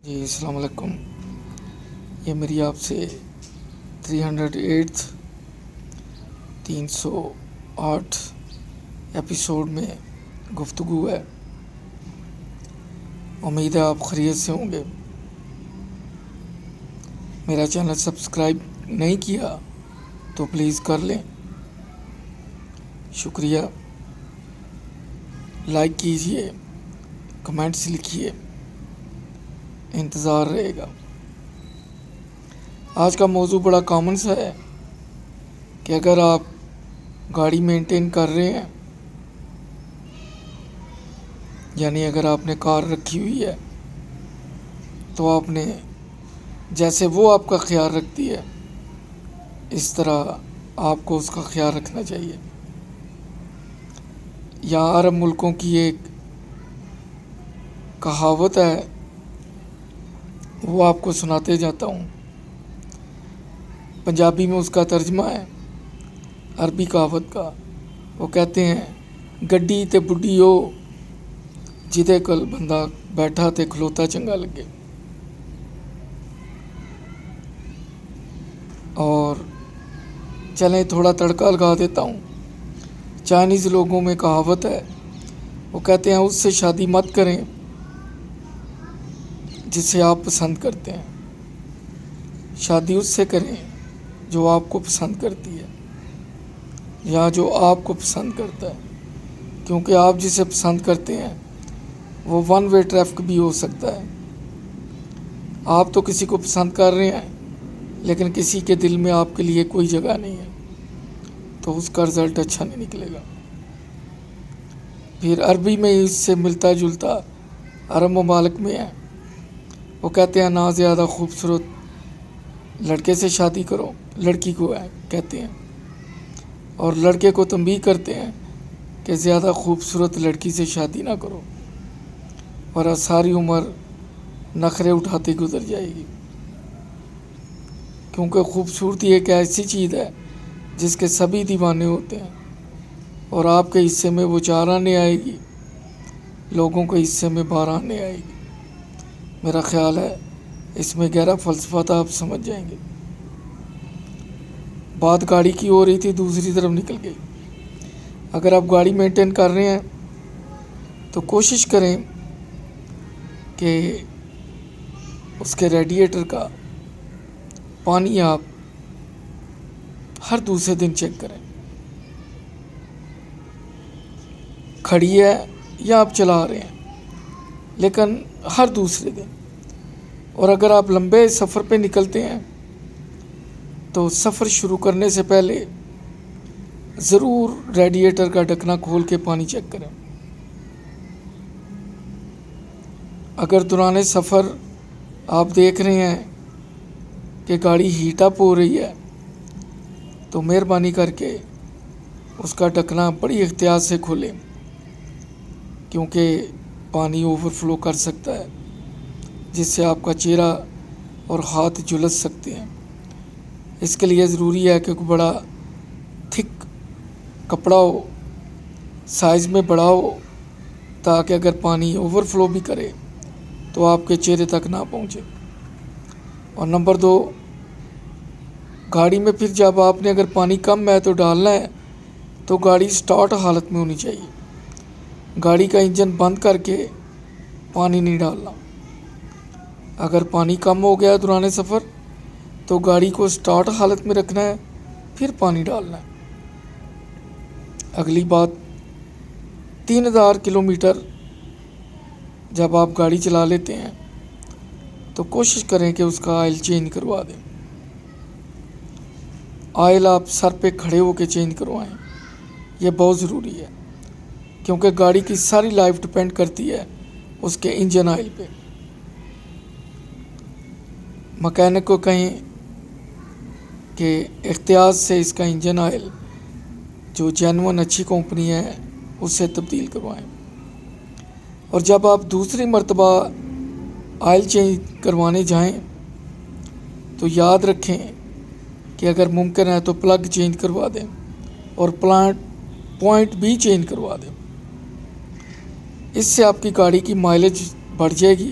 جی السلام علیکم. یہ میری آپ سے 308 ایپیسوڈ میں گفتگو ہے. امید ہے آپ خیریت سے ہوں گے. میرا چینل سبسکرائب نہیں کیا تو پلیز کر لیں. شکریہ. لائک کیجئے، کمنٹس لکھیے، انتظار رہے گا. آج کا موضوع بڑا کامن سا ہے کہ اگر آپ گاڑی مینٹین کر رہے ہیں، یعنی اگر آپ نے کار رکھی ہوئی ہے تو آپ نے جیسے وہ آپ کا خیال رکھتی ہے اس طرح آپ کو اس کا خیال رکھنا چاہیے. یہاں عرب ملکوں کی ایک کہاوت ہے، وہ آپ کو سناتے جاتا ہوں. پنجابی میں اس کا ترجمہ ہے عربی کہاوت کا. وہ کہتے ہیں گڈی تے بڈھی ہو جدے کل بندہ بیٹھا تے کھلوتا چنگا لگے. اور چلیں تھوڑا تڑکا لگا دیتا ہوں. چائنیز لوگوں میں کہاوت ہے، وہ کہتے ہیں اس سے شادی مت کریں جسے آپ پسند کرتے ہیں، شادی اس سے کریں جو آپ کو پسند کرتی ہے یا جو آپ کو پسند کرتا ہے. کیونکہ آپ جسے پسند کرتے ہیں وہ ون وے ٹریفک بھی ہو سکتا ہے. آپ تو کسی کو پسند کر رہے ہیں لیکن کسی کے دل میں آپ کے لیے کوئی جگہ نہیں ہے تو اس کا رزلٹ اچھا نہیں نکلے گا. پھر عربی میں اس سے ملتا جلتا عرب ممالک میں ہے، وہ کہتے ہیں نہ زیادہ خوبصورت لڑکے سے شادی کرو، لڑکی کو کہتے ہیں، اور لڑکے کو تنبیہ کرتے ہیں کہ زیادہ خوبصورت لڑکی سے شادی نہ کرو ورنہ ساری عمر نخرے اٹھاتی گزر جائے گی. کیونکہ خوبصورتی ایک ایسی چیز ہے جس کے سبھی دیوانے ہوتے ہیں، اور آپ کے حصے میں وہ 4 آنے آئے گی، لوگوں کے حصے میں 12 آنے آئے گی. میرا خیال ہے اس میں گہرا فلسفہ تھا، آپ سمجھ جائیں گے. بات گاڑی کی ہو رہی تھی، دوسری طرف نکل گئی. اگر آپ گاڑی مینٹین کر رہے ہیں تو کوشش کریں کہ اس کے ریڈیٹر کا پانی آپ ہر دوسرے دن چیک کریں. کھڑی ہے یا آپ چلا رہے ہیں، لیکن ہر دوسرے دن. اور اگر آپ لمبے سفر پہ نکلتے ہیں تو سفر شروع کرنے سے پہلے ضرور ریڈیٹر کا ڈھکنا کھول کے پانی چیک کریں. اگر دوران سفر آپ دیکھ رہے ہیں کہ گاڑی ہیٹ اپ ہو رہی ہے تو مہربانی کر کے اس کا ڈھکنا بڑی احتیاط سے کھولیں، کیونکہ پانی اوور فلو کر سکتا ہے جس سے آپ کا چہرہ اور ہاتھ جھلس سکتے ہیں. اس کے لیے ضروری ہے کہ کوئی بڑا تھک کپڑا ہو، سائز میں بڑا ہو، تاکہ اگر پانی اوور فلو بھی کرے تو آپ کے چہرے تک نہ پہنچے. اور نمبر 2، گاڑی میں پھر جب آپ نے اگر پانی کم ہے تو ڈالنا ہے تو گاڑی سٹارٹ حالت میں ہونی چاہیے. گاڑی کا انجن بند کر کے پانی نہیں ڈالنا. اگر پانی کم ہو گیا دوران سفر تو گاڑی کو سٹارٹ حالت میں رکھنا ہے، پھر پانی ڈالنا ہے. اگلی بات، 3000 کلومیٹر جب آپ گاڑی چلا لیتے ہیں تو کوشش کریں کہ اس کا آئل چینج کروا دیں. آئل آپ سر پہ کھڑے ہو کے چینج کروائیں، یہ بہت ضروری ہے، کیونکہ گاڑی کی ساری لائف ڈپینڈ کرتی ہے اس کے انجن آئل پہ. مکینک کو کہیں کہ احتیاط سے اس کا انجن آئل جو جینون اچھی کمپنی ہے اس سے تبدیل کروائیں. اور جب آپ دوسری مرتبہ آئل چینج کروانے جائیں تو یاد رکھیں کہ اگر ممکن ہے تو پلگ چینج کروا دیں اور پوائنٹ بھی چینج کروا دیں. اس سے آپ کی گاڑی کی مائلیج بڑھ جائے گی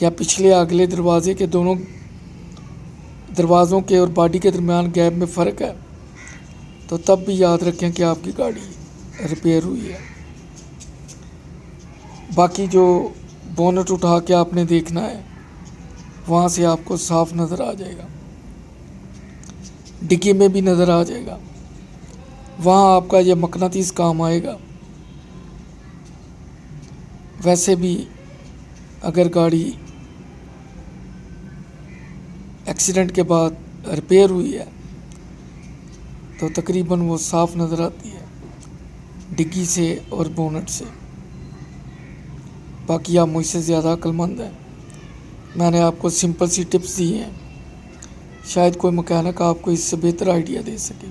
یا پچھلے اگلے دروازے کے دونوں دروازوں کے اور باڈی کے درمیان گیپ میں فرق ہے تو تب بھی یاد رکھیں کہ آپ کی گاڑی ریپیئر ہوئی ہے۔ باقی جو بونٹ اٹھا کے آپ نے دیکھنا ہے وہاں سے آپ کو صاف نظر آ جائے گا، ڈگی میں بھی نظر آ جائے گا، وہاں آپ کا یہ مقناطیس کام آئے گا۔ ویسے بھی اگر گاڑی ایکسیڈنٹ کے بعد ریپیئر ہوئی ہے تو تقریباً وہ صاف نظر آتی ہے ڈگی سے اور بونٹ سے۔ باقی آپ مجھ سے زیادہ عقل مند ہیں، میں نے آپ کو سمپل سی ٹپس دی ہیں، شاید کوئی مکینک آپ کو اس سے بہتر آئیڈیا دے سکے۔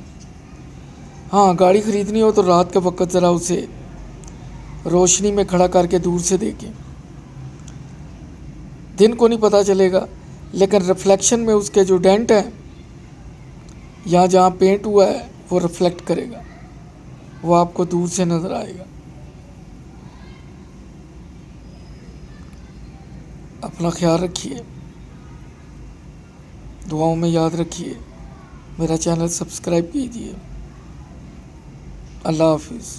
ہاں، گاڑی خریدنی ہو تو رات کے وقت ذرا اسے روشنی میں کھڑا کر کے دور سے دیکھیں، دن کو نہیں پتہ چلے گا لیکن ریفلیکشن میں اس کے جو ڈینٹ ہیں یا جہاں پینٹ ہوا ہے وہ ریفلیکٹ کرے گا، وہ آپ کو دور سے نظر آئے گا۔ اپنا خیال رکھیے، دعاؤں میں یاد رکھیے، میرا چینل سبسکرائب کیجیے۔ اللہ حافظ۔